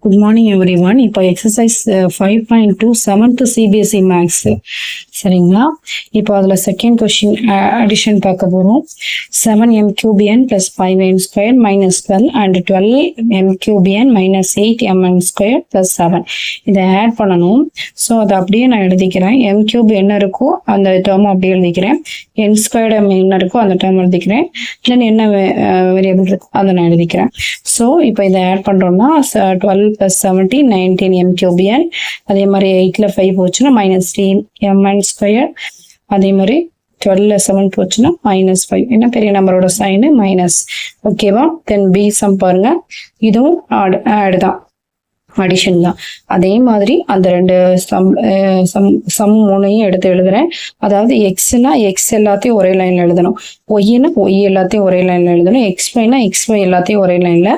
Good morning everyone. இப்போ exercise 5.2 7th CBSE Maths சரிங்களா. இப்போ அதில் செகண்ட் கொஸ்டின் அடிஷன் பார்க்க போகிறோம். 7m³ plus 5n² minus 12 and 12m³ minus 8mn² plus 7 இதை ஆட் பண்ணணும். ஸோ அதை அப்படியே நான் எழுதிக்கிறேன். m³ என்ன இருக்கோ அந்த டேர்ம் அப்படியே எழுதிக்கிறேம். n² என்ன இருக்கோ அந்த டேர்ம் எழுதிக்கிறேன். தென் என்ன வேரியபிள் இருக்கோ அதை நான் எழுதிக்கிறேன். ஸோ இப்போ இதை ஆட் பண்ணுறோம்னா 12 plus 17 19m³. அதே மாதிரி 8ல 5 போச்சுன்னா -3mn². அதே மாதிரி 12ல 7 போச்சுன்னா -5. என்ன பெரிய நம்பரோட சைனு மைனஸ். ஓகேவா. தென் பி சம் பாருங்க, இதுவும் ஆட் தான், அடிஷன் தான். அதே மாதிரி அந்த ரெண்டு சம் மூணையும் எடுத்து எழுதுறேன். அதாவது எக்ஸ்னா எக்ஸ் எல்லாத்தையும் ஒரே லைன்ல எழுதணும், ஒய்னா ஒய் எல்லாத்தையும் ஒரே லைன்ல எழுதணும், எக்ஸ்ஒய்னா எக்ஸ்ஒய் எல்லாத்தையும் ஒரே லைன்ல,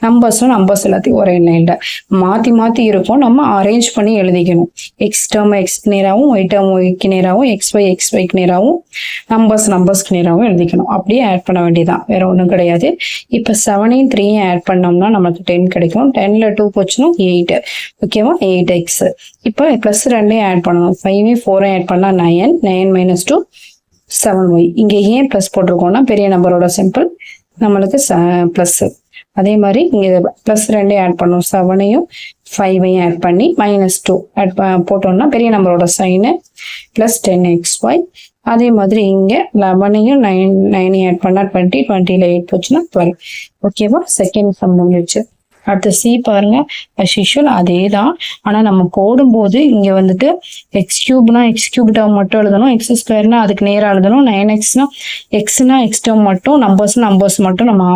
நம்பர்ஸ்னா நம்பர்ஸ் எல்லாத்தையும் ஒரே லைன்ல. மாத்தி மாத்தி இருக்கும், நம்ம அரேஞ்ச் பண்ணி எழுதிக்கணும். எக்ஸ் டேர்ம் எக்ஸ்க்கு நேராகவும், ஒய் டேர்ம் ஒய்க்கு நேராகவும், எக்ஸ்ஒய்க்கு நேராகவும், நம்பர்ஸ்க்கு நேராகவும் எழுதிக்கணும். அப்படியே ஆட் பண்ண வேண்டியதான், வேற ஒன்றும் கிடையாது. இப்போ 7யும் 3யும் ஆட் பண்ணோம்னா நமக்கு 10 கிடைக்கும். 10ல 2 போச்சுன்னா 8. ஓகேவா. 8x. இப்போ பிளஸ் 2 ஆட் பண்ணணும். 5 4 ஆட் பண்ணா 9. 9 - 2 7y. இங்க ஏன் பிளஸ் போட்டிருக்கோம்னா பெரிய நம்பரோட சிம்பிள் நம்மளுக்கு பிளஸ். அதே மாதிரி இங்க பிளஸ் 2 ஆட் பண்ணணும். 7யும் 5யும் ஆட் பண்ணி -2 ஆட் போட்டோம்னா பெரிய நம்பரோட சைனு பிளஸ் 10xy. அதே மாதிரி இங்க 11யும் 9யும் ஆட் பண்ணா 20. 20ல 8 போச்சுன்னா 12. ஓகேவா. செகண்ட் சம் முடிஞ்சிச்சு. அடுத்து சி பாருங்க, as usual அதே தான். ஆனா நம்ம போடும்போது இங்க வந்துட்டு x³ x³ டேர்ம் மட்டும் எழுதணும், x² அதுக்கு நேரா எழுதணும், 9x எக்ஸ்னா எக்ஸ் டேர்ம் மட்டும், நம்பர்ஸ் மட்டும் நம்ம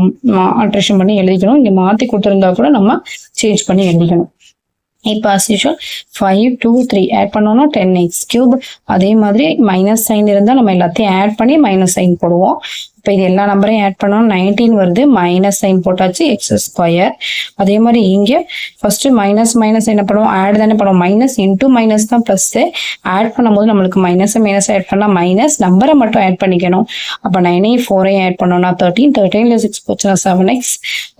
ஆல்ட்ரேஷன் பண்ணி எழுதிக்கணும். இங்க மாத்தி கொடுத்துருந்தா கூட நம்ம சேஞ்ச் பண்ணி எழுதிக்கணும். இப்போ as usual 5 2 3 ஆட் பண்ணோம்னா 10x³. அதே மாதிரி மைனஸ் சைன் இருந்தால் நம்ம எல்லாத்தையும் ஆட் பண்ணி மைனஸ் சைன் போடுவோம். இப்போ இது எல்லா நம்பரையும் ஆட் பண்ணோம், 19 வருது, மைனஸ் சைன் போட்டாச்சு, x². அதே மாதிரி இங்கே ஃபர்ஸ்ட் மைனஸ் என்ன பண்ணுவோம், ஆட் தானே பண்ணுவோம். மைனஸ் இன்டூ மைனஸ் தான் ப்ளஸ். ஆட் பண்ணும்போது நம்மளுக்கு மைனஸ் ஆட் பண்ணால் மைனஸ் நம்பரை மட்டும் ஆட் பண்ணிக்கணும். அப்போ 9யும் 4யும் ஆட் பண்ணோம்னா 13. 13ல 6 போச்சுன்னா 7x.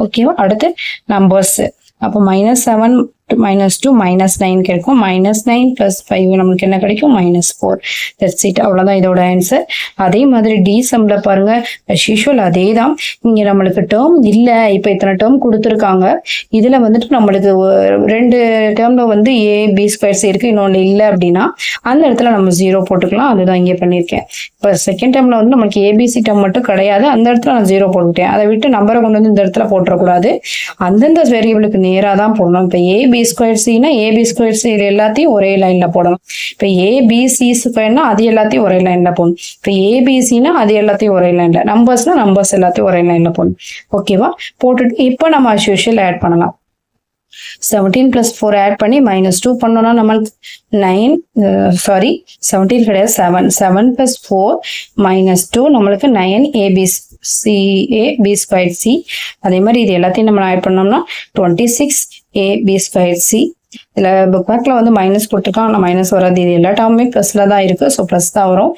ஓகேவா. அடுத்து நம்பர்ஸ். அப்போ -7 -2 -9 கிடைக்கும். -9 + 5 நம்மளுக்கு என்ன கிடைக்கும், -4. That's it. அவ்வளோதான் இதோட ஆன்சர். அதே மாதிரி டி சம்ல பாருங்க, as usual அதே தான். இங்க நம்மளுக்கு டேர்ம் இல்லை, இப்போ இத்தனை டேர்ம் கொடுத்துருக்காங்க. இதுல வந்துட்டு நம்மளுக்கு 2 டேர்ம்ல வந்து AB² இருக்கு, இன்னொன்று இல்லை அப்படின்னா அந்த இடத்துல நம்ம 0 போட்டுக்கலாம். அதுதான் இங்கே பண்ணியிருக்கேன். இப்போ செகண்ட் டேர்ம்ல வந்து நமக்கு ஏபிசி டேர்ம் மட்டும் கிடையாது, அந்த இடத்துல நான் 0 போட்டுக்கிட்டேன். அதை விட்டு நம்பரை கொண்டு வந்து இந்த இடத்துல போட்டுறக்கூடாது, அந்தந்த வேரியபிளுக்கு நேராக தான் போடணும். இப்போ AB²Cனா AB² எல்லாத்தையும் ஒரே லைன்ல போடணும். இப்போ ABC²னா அது எல்லாத்தையும் ஒரே லைன்ல போடணும். இப்போ ABCனா அது எல்லாத்தையும் ஒரே லைன்ல, நம்பர்ஸ்னா நம்பர்ஸ் எல்லாத்தையும் ஒரே லைன்ல போடணும். ஓகேவா. போட்டுட்டு இப்போ நம்ம as usual ஆட் பண்ணலாம். 17 + 4 ஆட் பண்ணி -2 பண்ணோம்னா நம்மளுக்கு 17 கிடையாது, 7 + 4 -2 நம்மளுக்கு 9 AB²C. அதே மாதிரி இது எல்லாத்தையும் நம்ம ஆட் பண்ணோம்னா 26 AB²C. இதுல புக் பேக்ல வந்து மைனஸ் கொடுத்துருக்கான், ஆனால் மைனஸ் வராது. இது எல்லா டேர்முமே ப்ளஸ்ல தான் இருக்கு, ஸோ ப்ளஸ் தான் வரும்.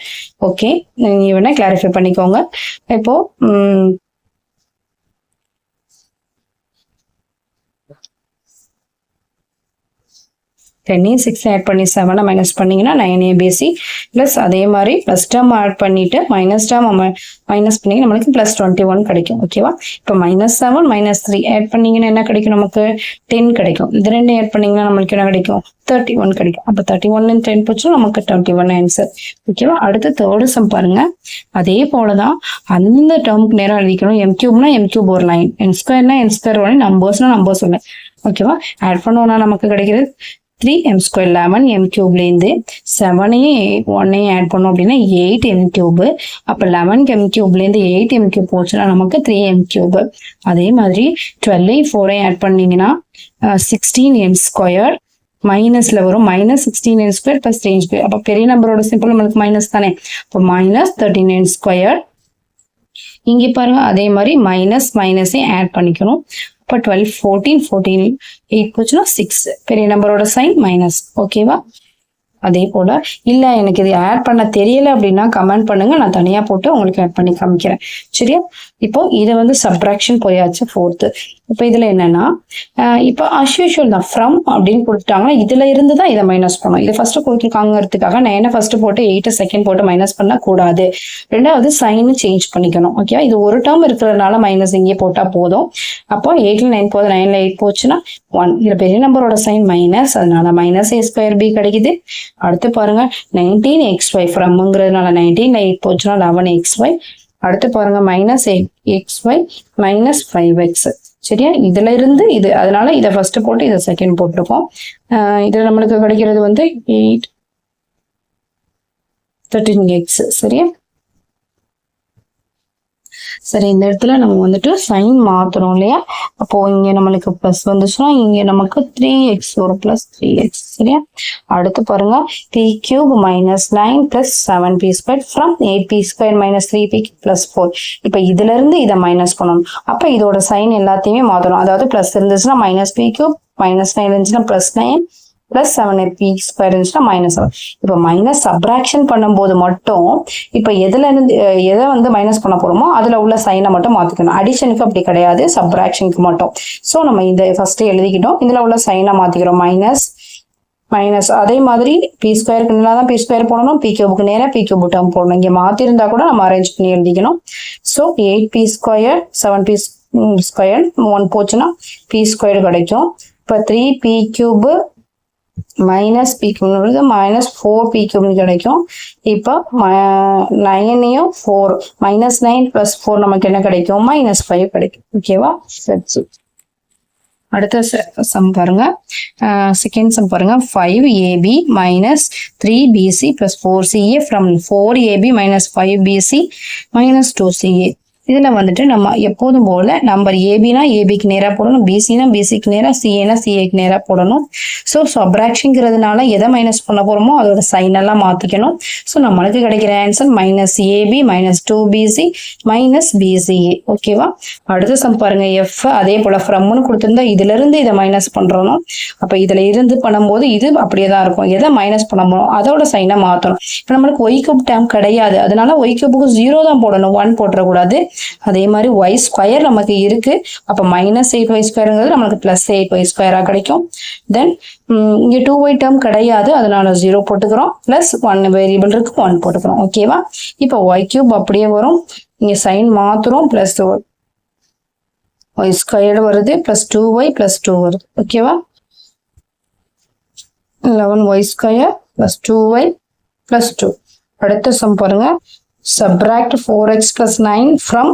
ஓகே, நீங்க வேணா கிளாரிஃபை பண்ணிக்கோங்க. இப்போ 10யும் 6 ஆட் பண்ணி 7 மைனஸ் பண்ணீங்கன்னா 9ABC ப்ளஸ் அதே மாதிரி ப்ளஸ் டேர்ம் ஆட் பண்ணிட்டு மைனஸ் டேர்ம் மைனஸ் பண்ணி நம்மளுக்கு +21 கிடைக்கும். ஓகேவா. இப்போ -7 -3 ஆட் பண்ணீங்கன்னா என்ன கிடைக்கும், நமக்கு 10 கிடைக்கும். இது 2 ஆட் பண்ணீங்கன்னா நம்மளுக்கு என்ன கிடைக்கும், 31 கிடைக்கும். அப்போ 31 10 போச்சு, நமக்கு 21 ஆன்சர். ஓகேவா. அடுத்து தேர்டு சம் பாருங்க, அதே போலதான் அந்த டேர்முக்கு நேரம் எழுதிக்கணும். m³ m³ ஒரு லைன், n² n² ஒரு லைன், நம்பர்ஸ்னா நம்பர்ஸ் ஒரு லைன். ஓகேவா. ஆட் பண்ணோம்னா நமக்கு கிடைக்கிறது 3m² 11 m³லேருந்து 7யும் 1யும் ஆட் பண்ணோம் அப்படின்னா 8m³. அப்போ 11m³லேருந்து 8m³ போச்சுன்னா நமக்கு 3m³. அதே மாதிரி 12யும் 4யும் ஆட் பண்ணீங்கன்னா 16m². மைனஸ்ல வரும், -16n² + 3n². அப்போ பெரிய நம்பரோட சிம்பிள் நம்மளுக்கு மைனஸ் தானே, அப்போ -13n². இங்கே பாருங்க அதே மாதிரி மைனஸையும் ஆட் பண்ணிக்கணும். இப்போ 12 14 8 போச்சுன்னா 6. பெரிய நம்பரோட சைன் மைனஸ். ஓகேவா. அதே போல இல்லை எனக்கு இது ஆட் பண்ண தெரியல அப்படின்னா கமெண்ட் பண்ணுங்க, நான் தனியாக போட்டு உங்களுக்கு ஆட் பண்ணி காமிக்கிறேன். சரியா. இப்போ இதை வந்து சப்ராக்ஷன் போயாச்சு 4th. இப்போ இதுல என்னன்னா இப்போ அஸ்யூஷுவல் தான் ஃப்ரம் அப்படின்னு கொடுத்துட்டாங்கன்னா இதுல இருந்து தான் இதை மைனஸ் பண்ணணும். இதை ஃபர்ஸ்ட் கொடுத்துருக்காங்கிறதுக்காக நான் என்ன ஃபர்ஸ்ட் போட்டு 8 செகண்ட் போட்டு மைனஸ் பண்ண கூடாது. ரெண்டாவது சைன் சேஞ்ச் பண்ணிக்கணும். ஓகேவா, இது ஒரு டேர்ம் இருக்கிறதுனால மைனஸ் இங்கே போட்டா போதும். அப்போ 8ல 9 போகுது, 9ல 8 போச்சுன்னா 1. இதுல பெரிய நம்பரோட சைன் மைனஸ், அதனால மைனஸ் a ஸ்கொயர் b கிடைக்குது. அடுத்து பாருங்க 19xy ஃப்ரம்ங்கிறதுனால 19ல 8 போச்சுன்னா 11xy. அடுத்து பாருங்க மைனஸ் 8xy மைனஸ் 5x. சரியா, இதுல இருந்து இது, அதனால இதை ஃபர்ஸ்ட் போட்டு இதை செகண்ட் போட்டிருக்கோம். இதுல நம்மளுக்கு கிடைக்கிறது வந்து 8 13x. சரியா, சரி இந்த இடத்துல நம்ம வந்துட்டு சைன் மாத்துறோம் இல்லையா, அப்போ இங்க நம்மளுக்கு பிளஸ் வந்துச்சுன்னா இங்க நமக்கு 3x வரும், பிளஸ் 3x. சரியா, அடுத்து பாருங்க p cube minus 9 plus 7p squared from 8p squared minus 3p plus 4. இப்ப இதுல இருந்து இதை மைனஸ் பண்ணணும். அப்ப இதோட சைன் எல்லாத்தையுமே மாத்தணும். அதாவது பிளஸ் இருந்துச்சுன்னா மைனஸ் p cube, மைனஸ் 9 இருந்துச்சுன்னா பிளஸ் 9, பிளஸ் 7p ஸ்கொயர் இருந்துச்சுன்னா மைனஸ் 7. இப்போ மைனஸ் சப்ராக்ஷன் பண்ணும்போது மட்டும் இப்போ எதை வந்து மைனஸ் பண்ண போறோமோ அதுல உள்ள சைனை மட்டும் மாத்திக்கணும். அடிஷனுக்கு அப்படி கிடையாது, சப்ராக்ஷனுக்கு மட்டும். ஸோ நம்ம இந்த ஃபர்ஸ்ட் எழுதிக்கிட்டோம், இதுல உள்ள சைனை மாத்திக்கிறோம். மைனஸ் அதே மாதிரி பி ஸ்கொயருக்கு நேராக தான் பி ஸ்கொயர் போடணும், பி கியூபுக்கு நேராக பி கியூப் டேர்ம் போடணும். இங்கே மாத்திருந்தா கூட நம்ம அரேஞ்ச் பண்ணி எழுதிக்கணும். So 8p square 7p square 1 போச்சுன்னா பி ஸ்கொயர் கிடைக்கும். இப்போ 3p cube minus P cube minus 4p கியூப்னு கிடைக்கும். இப்போ 9யும் 4 மைனஸ் 9 பிளஸ் 4 நமக்கு என்ன கிடைக்கும், மைனஸ் 5 கிடைக்கும். ஓகேவா, சரி. அடுத்த சம் பாருங்க, செகண்ட் சம் பாருங்க. 5ab minus 3bc plus 4ca from 4ab minus 5bc minus 2ca. இதுல வந்துட்டு நம்ம எப்போதும் போல நம்பர் ஏபினா ஏபிக்கு நேரா போடணும், பிசினா பிசிக்கு நேரா, சிஏனா சிஏக்கு நேரா போடணும். ஸோ சப்ராக்ஷன்ங்கிறதுனால எதை மைனஸ் பண்ண போறோமோ அதோட சைன் எல்லாம் மாத்திக்கணும். ஸோ நம்மளுக்கு கிடைக்கிற answer minus AB minus 2bc minus BCA. ஓகேவா, அடுத்த சம் பாருங்க. எஃப் அதே போல ஃப்ரம்னு கொடுத்திருந்தா இதுல இருந்து இதை மைனஸ் பண்றோம். அப்ப இதுல இருந்து பண்ணும்போது இது அப்படியே தான் இருக்கும். எதை மைனஸ் பண்ண போறோம் அதோட சைனை மாத்தணும். இப்ப நம்மளுக்கு ஒய் கியூப் டேர்ம் கிடையாது, அதனால ஒய் கியூபுக்கு 0 தான் போடணும், 1 போட்டுறக்கூடாது. அதே மாதிரி y ஸ்கொயர் நமக்கு இருக்கு, அப்ப மைனஸ் 8y ஸ்கொயர்ங்கிறது நமக்கு பிளஸ் 8y ஸ்கொயரா கிடைக்கும். தென் இங்க 2y டேர்ம் கிடையாது, அதனால 0 போட்டுக்கிறோம். பிளஸ் 1 வேரியபிள் இருக்கு, 1 போட்டுக்கிறோம். ஓகேவா, இப்போ y கியூப் அப்படியே வரும், இங்க சைன் மாத்துறோம், பிளஸ் y ஸ்கொயர்டு வருது, பிளஸ் 2y பிளஸ் 2 வருது. ஓகேவா, 11y square plus 2y plus 2. அடுத்த சம் பாருங்க. Subtract 4x plus 9 from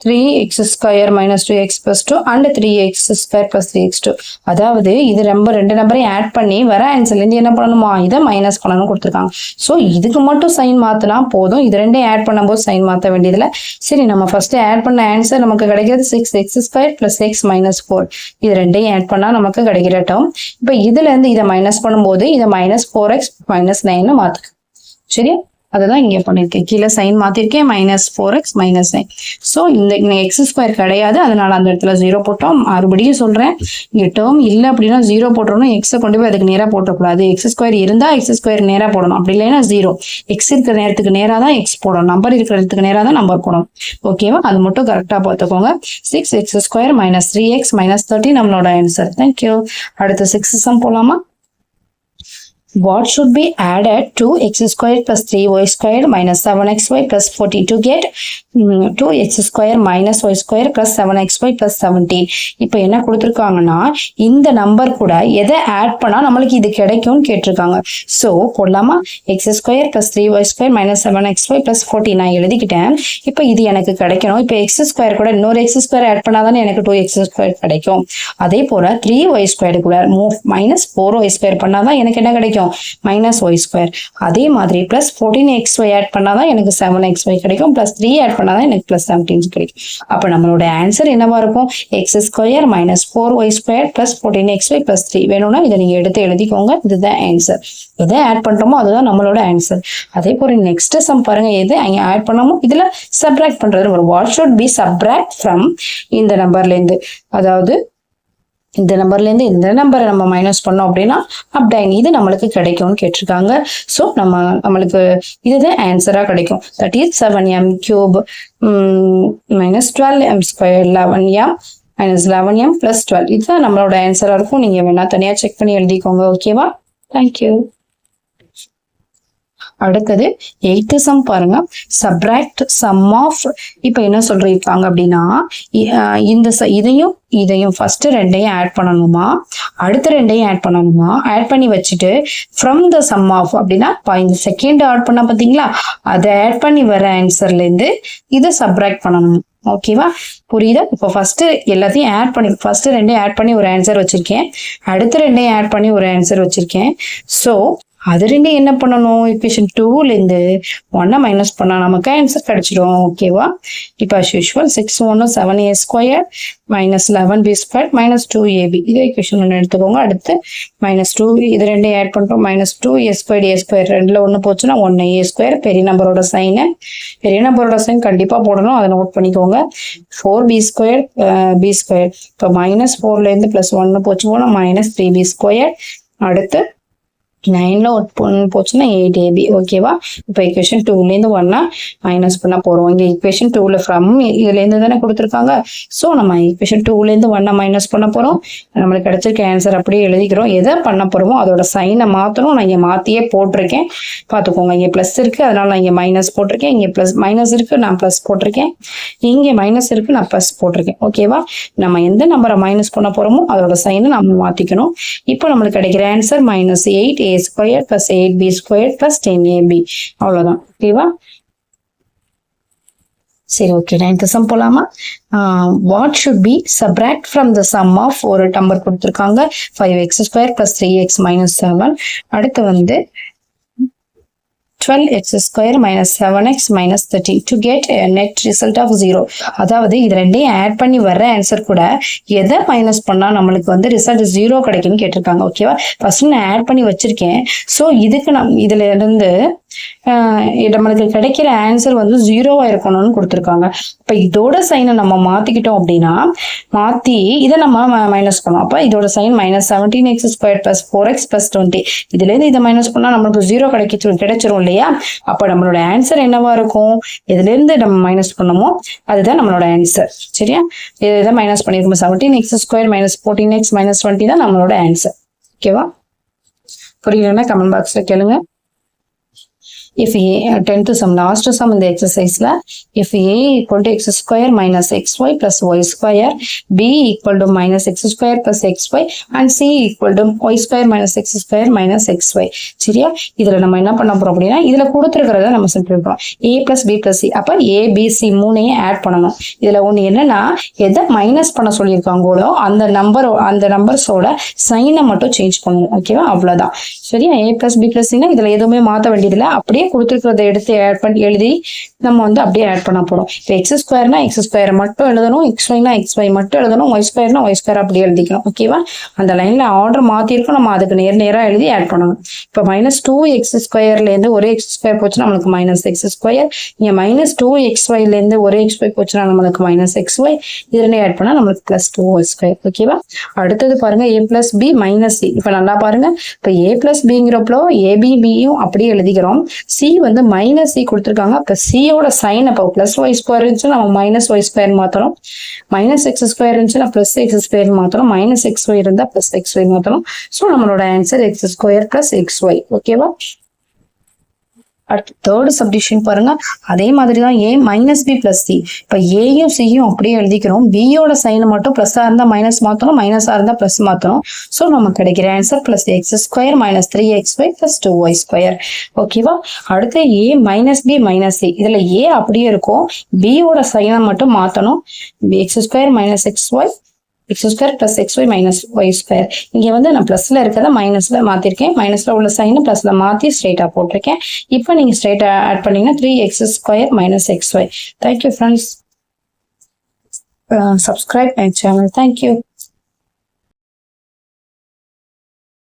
3x square minus 2x plus 2 and 3x square plus 3x2. அதாவது இது ரெண்டு நம்பரையும் ஆட் பண்ணி வர ஆன்சர்ல இருந்து என்ன பண்ணணுமா, இதை மைனஸ் பண்ணணும் கொடுத்துருக்காங்க. ஸோ இதுக்கு மட்டும் சைன் மாத்தினா போதும், இது ரெண்டையும் ஆட் பண்ணும்போது சைன் மாற்ற வேண்டியதில்லை. சரி, நம்ம ஃபர்ஸ்ட் ஆட் பண்ண ஆன்சர் நமக்கு கிடைக்கிறது 6x square plus x minus 4. இது ரெண்டையும் ஆட் பண்ணா நமக்கு கிடைக்கிற டேர்ம். இப்போ இதுல இருந்து இதை மைனஸ் பண்ணும்போது இதை minus 4x minus 9 மாத்துக்கு. சரியா, அதுதான் இங்க பண்ணிருக்கேன், கீழே சைன் மாத்திருக்கேன், மைனஸ் 4x மைனஸ் 9. ஸோ இந்த எக்ஸ் ஸ்கொயர் கிடையாது, அதனால அந்த இடத்துல 0 போட்டோம். மறுபடியும் சொல்றேன், இங்க டேர்ம் இல்லை அப்படின்னா 0 போட்டோம்னா எக்ஸை கொண்டு போய் அதுக்கு நேரா போட்டக்கூடாது. எக்ஸ் ஸ்கொயர் இருந்தா எக்ஸ் ஸ்கொயர் நேரா போடணும், அப்படி இல்லைன்னா 0. எக்ஸ் இருக்கிற நேரத்துக்கு நேரா தான் எக்ஸ் போடணும், நம்பர் இருக்கிற இடத்துக்கு நேரா தான் நம்பர் போடணும். ஓகேவா, அது மட்டும் கரெக்டா பார்த்துக்கோங்க. 6x square minus 3x minus 30 நம்மளோட ஆன்சர். தேங்க்யூ. அடுத்த 6 சம் போலாமா? What should be added to x squared plus 3y squared minus 7xy plus 40 to get 2x square minus y square plus 7xy plus 17. இப்போ என்ன கொடுத்துருக்காங்கன்னா இந்த number கூட எதை add பண்ணா நம்மளுக்கு இது கிடைக்கும்னு கேட்டிருக்காங்க. ஸோ போடலாமா, x square plus 3y square minus 7xy plus 40 நான் எழுதிக்கிட்டேன். இப்போ இது எனக்கு கிடைக்கணும். இப்போ x square கூட இன்னொரு x square ஆட் பண்ணாதானே எனக்கு 2x square கிடைக்கும். அதே போல 3y square கூட minus 4y square பண்ணாதான் எனக்கு என்ன கிடைக்கும், minus y square. அதே மாதிரி plus 14xy ஆட் பண்ணாதான் எனக்கு 7xy கிடைக்கும், plus 3 ஆட் பண்ணாதான் எனக்கு plus 17 கிடைக்கும். அப்ப நம்மளோட ஆன்சர் என்னவா இருக்கும், x square minus 4y square plus 14xy plus 3. வேணும்னா இதை நீங்க எடுத்து எழுதிக்கோங்க, இதுதான் ஆன்சர். எதை ஆட் பண்றோமோ அதுதான் நம்மளோட ஆன்சர். அதே போல நெக்ஸ்ட் சம் பாருங்க, எது அங்க ஆட் பண்ணாமோ இதுல சப்ராக்ட் பண்றது வரும். What should be subtract from இந்த நம்பர்ல இருந்து, அதாவது இந்த நம்பர்லேருந்து இந்த நம்பரை நம்ம மைனஸ் பண்ணோம் அப்படின்னா அப்டைன் இது நம்மளுக்கு கிடைக்கும்னு கேட்டிருக்காங்க. ஸோ நம்மளுக்கு இதுதான் ஆன்சராக கிடைக்கும். That is 7m cube minus 12m square 11m minus 11m plus 12. இதுதான் நம்மளோட ஆன்சராக இருக்கும். நீங்கள் வேணா தனியாக செக் பண்ணி எழுதிக்கோங்க. ஓகேவா? தேங்க்யூ. அடுத்தது 8th சம் பாருங்க. Subtract sum of. இப்போ என்ன சொல்லிருக்காங்க அப்படின்னா இந்த இதையும் ஃபர்ஸ்ட் ரெண்டையும் ஆட் பண்ணணுமா, அடுத்த ரெண்டையும் ஆட் பண்ணணுமா, ஆட் பண்ணி வச்சுட்டு ஃப்ரம் த சம் ஆஃப் அப்படின்னா இந்த செகண்ட் ஆட் பண்ண பார்த்தீங்களா, அதை ஆட் பண்ணி வர ஆன்சர்ல இருந்து இதை சப்ராக்ட் பண்ணணும். ஓகேவா? புரியுதா? இப்போ ஃபர்ஸ்ட் எல்லாத்தையும் ஆட் பண்ணி ஃபர்ஸ்ட் ரெண்டையும் ஆட் பண்ணி ஒரு ஆன்சர் வச்சிருக்கேன், அடுத்த ரெண்டையும் ஆட் பண்ணி ஒரு ஆன்சர் வச்சிருக்கேன். ஸோ அது ரெண்டு என்ன பண்ணணும், equation 2லேருந்து 1 மைனஸ் பண்ணா நமக்கு ஆன்சர் கிடைச்சிடும். ஓகேவா? இப்போ as usual 6 1 7a square minus 11b square minus 2ab இதே equation 1 எடுத்துக்கோங்க. அடுத்து மைனஸ் 2 இது ரெண்டையும் ஆட் பண்ணுறோம். மைனஸ் 2a ஸ்கொயர் ரெண்டில் 1 போச்சுன்னா 1a ஸ்கொயர். பெரிய நம்பரோட சைன் கண்டிப்பாக போடணும், அதை நோட் பண்ணிக்கோங்க. 4b square b square. இப்போ மைனஸ் 4லேருந்து ப்ளஸ் 1 போச்சு போனால் மைனஸ் 3b ஸ்கொயர். அடுத்து 9ல ஒரு பொண்ணு போச்சுன்னா 8ab. ஓகேவா? இப்போ equation 2லேருந்து 1 மைனஸ் பண்ண போகிறோம். இங்கே equation 2ல ஃப்ரம் இதுலேருந்து தானே கொடுத்துருக்காங்க. ஸோ நம்ம equation 2லேருந்து 1 மைனஸ் பண்ண போகிறோம். நம்மளுக்கு கிடைச்சிருக்க ஆன்சர் அப்படியே எழுதிக்கிறோம். எதை பண்ண போகிறோமோ அதோட சைனை மாற்றணும். நான் இங்கே மாற்றியே போட்டிருக்கேன், பார்த்துக்கோங்க. இங்கே ப்ளஸ் இருக்குது, அதனால நான் இங்கே மைனஸ் போட்டிருக்கேன். இங்கே மைனஸ் இருக்குது, நான் ப்ளஸ் போட்டிருக்கேன். இங்கே மைனஸ் இருக்குது, நான் ப்ளஸ் போட்டிருக்கேன். ஓகேவா? நம்ம எந்த நம்பரை மைனஸ் பண்ண போகிறோமோ அதோட சைனை நம்ம மாற்றிக்கணும். இப்போ நம்மளுக்கு கிடைக்கிற answer minus 8a square plus 8b square plus 10ab. அவ்வளோதான். ஓகேவா? சரி, ஓகே. 9th சம் போலாமா? What should be subtract from the sum of ஒரு நம்பர் கொடுத்துருக்காங்க 5x square plus 3x minus 7. அடுத்து வந்து 12x square minus 7x minus 13 to get net result of 0. அதாவது இது ரெண்டையும் ஆட் பண்ணி வர்ற ஆன்சர் கூட எதை மைனஸ் பண்ணால் நம்மளுக்கு வந்து ரிசல்ட் 0 கிடைக்கும்னு கேட்டிருக்காங்க. ஓகேவா? ஃபர்ஸ்ட் நான் ஆட் பண்ணி வச்சிருக்கேன். ஸோ இதுக்கு இதுல இருந்து நம்மளுக்கு கிடைக்கிற ஆன்சர் வந்து 0வா இருக்கணும்னு கொடுத்துருக்காங்க. இப்போ இதோட சைனை நம்ம மாத்திக்கிட்டோம் அப்படின்னா மாத்தி இதை நம்ம மைனஸ் பண்ணோம். அப்போ இதோட sign minus 17x square plus 4x plus 20. இதுல இருந்து இதை மைனஸ் பண்ணா நம்மளுக்கு 0 கிடைச்சிரும் இல்லையா? அப்ப நம்மளோட ஆன்சர் என்னவா இருக்கும்? இதுல இருந்து நம்ம மைனஸ் பண்ணமோ அதுதான் நம்மளோட ஆன்சர். சரியா? இதுதான் மைனஸ் பண்ணிருக்கோம். 17x square minus 14x minus 20 தான் நம்மளோட ஆன்சர். ஓகேவா? புரியலன்னா கமெண்ட் பாக்ஸ்ல கேளுங்க. If a 10th sum, last sum in the exercise la, if a equal to x square minus xy plus y square, b equal to minus x square plus xy and c equal to y square minus x square minus xy. சரியா? இதுல நம்ம என்ன பண்ண போறோம் அப்படின்னா இதுல கொடுத்துருக்கிறத நம்ம simple பண்ணோம். a plus b plus c. அப்ப a b c மூணையும் ஆட் பண்ணணும். இதுல ஒண்ணு என்னன்னா எதை மைனஸ் பண்ண சொல்லியிருக்காங்களோ அந்த நம்பர்ஸோட சைனை மட்டும் சேஞ்ச் பண்ணணும். ஓகேவா? அவ்வளவுதான். சரியா? a plus b plus c னா இதுல எதுவுமே மாற்ற வேண்டியதில்லை. அப்படியே கொடுத்துருக்கிறத எடுத்து ஆட் பண்ணி எழுதி நம்ம வந்து அப்படியே ஆட் பண்ண போறோம். இப்போ எக்ஸ் ஸ்கொயர்னா எக்ஸ் ஸ்கொயர் மட்டும் எழுதணும், எக்ஸ்ஒய்னா எக்ஸ்ஒய் மட்டும் எழுதணும், ஒய் ஸ்கொயர்னா ஒய் ஸ்கொயர் அப்படியே எழுதிக்கணும். ஓகேவா? அந்த லைன்ல ஆர்டர் மாத்திருக்கோம், நம்ம அதுக்கு நேரா எழுதி ஆட் பண்ணணும். இப்போ மைனஸ் 2x ஸ்கொயர்லேருந்து ஒரு எக்ஸ் ஸ்கொயர் போச்சுன்னா நம்மளுக்கு மைனஸ் எக்ஸ் ஸ்கொயர். இங்கே மைனஸ் 2xyலேருந்து ஒரு எக்ஸ்ஒய் போச்சுன்னா நம்மளுக்கு மைனஸ் எக்ஸ்ஒய். இதுல ஆட் பண்ணா நம்மளுக்கு பிளஸ் 2y ஸ்கொயர். ஓகேவா? அடுத்தது பாருங்க a plus B minus C. இப்போ நல்லா பாருங்க. இப்போ a பிளஸ் பிங்கிறப்போ ஏபிபியும் அப்படியே எழுதிக்கிறோம். சி வந்து மைனஸ் சி கொடுத்துருக்காங்க. இப்போ சியோட சைன் அப்போ பிளஸ் ஒய் ஸ்கொயர் இருந்துச்சுன்னா நம்ம மைனஸ் ஒய் ஸ்கொயர் மாற்றணும், மைனஸ் எக்ஸ் ஸ்கொயர் இருந்துச்சுன்னா பிளஸ் எக்ஸ் ஸ்கொயர் மாற்றணும், மைனஸ் எக்ஸ் ஒய் இருந்தால் பிளஸ் எக்ஸ் ஒய் மாற்றணும். ஸோ நம்மளோட answer X square plus X Y. ஓகேவா? அடுத்து தேர்ட் சப்டிஷன் பாருங்க. அதே மாதிரி தான் a minus B plus C. இப்போ ஏயும் சியும் அப்படியே எழுதிக்கிறோம். பியோட சைனை மட்டும் பிளஸ்ஸா இருந்தா மைனஸ் மாற்றணும், மைனஸா இருந்தா பிளஸ் மாற்றணும். ஸோ நமக்கு கிடைக்கிற answer plus X square minus 3xy plus 2y square. ஓகேவா? அடுத்து a minus B minus C. இதுல a அப்படியே இருக்கும், பியோட சைனை மட்டும் மாற்றணும். X square minus XY X square plus XY minus Y square. இங்கே வந்து நான் பிளஸ்ல இருக்கிறத மைனஸ்ல மாத்திருக்கேன், மைனஸ்ல உள்ள சைனை பிளஸ்ல மாத்தி ஸ்ட்ரைட்டா போட்டிருக்கேன். இப்போ நீங்க ஸ்ட்ரைட்டா ஆட் பண்ணீங்கன்னா 3x square minus XY. Thank you friends. Subscribe my channel. Thank you.